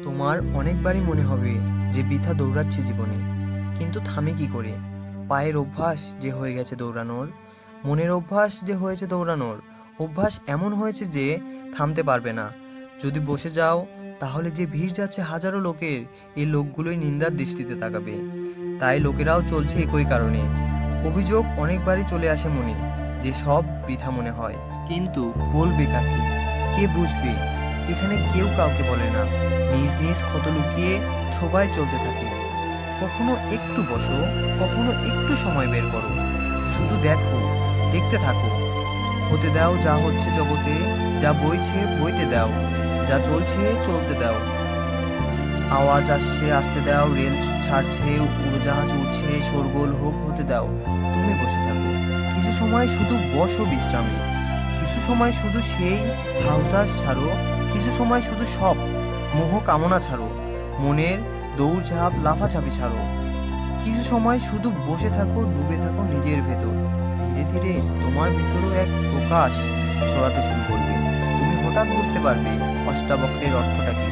তোমার অনেকবারই মনে হবে যে বৃথা দৌড়াচ্ছি জীবনে, কিন্তু থামে কি করে? পায়ের অভ্যাস যে হয়ে গেছে দৌড়ানোর, মনের অভ্যাস যে হয়েছে দৌড়ানোর, অভ্যাস এমন হয়েছে যে থামতে পারবে না। যদি বসে যাও তাহলে যে ভিড় যাচ্ছে হাজারো লোকের, এই লোকগুলোই নিন্দার দৃষ্টিতে তাকাবে। তাই লোকেরাও চলছে একই কারণে। অভিযোগ অনেকবারই চলে আসে মনে, যে সব বৃথা মনে হয়, কিন্তু বলবে কাকে, কে বুঝবে? এখানে কেউ কাউকে বলে না, নিজ নিজ ক্ষত লুকিয়ে সবাই চলতে থাকে। কখনো একটু বসো, কখনো একটু সময় বের করো, শুধু দেখো, দেখতে থাকো। হতে দাও যা হচ্ছে জগতে, যা বইছে বইতে দাও, যা চলছে চলতে দাও। আওয়াজ আসছে আসতে দাও, রেল ছাড়ছে, উড়োজাহাজ উঠছে, শোরগোল হোক হতে দাও। তুমি বসে থাকো, কিছু সময় শুধু বসো বিশ্রামে, কিছু সময় শুধু সেই হাউতাস ছাড়ো, কিছু সময় শুধু সব মোহ কামনা ছাড়ো, মনের দৌড়ঝাঁপ লাফাঝাপি ছাড়ো। কিছু সময় শুধু বসে থাকো, ডুবে থাকো নিজের ভেতর। ধীরে ধীরে তোমার ভেতরও এক প্রকাশ ছড়াতে শুরু করবে। তুমি হঠাৎ বুঝতে পারবে অষ্টাবক্রের অর্থটা কি।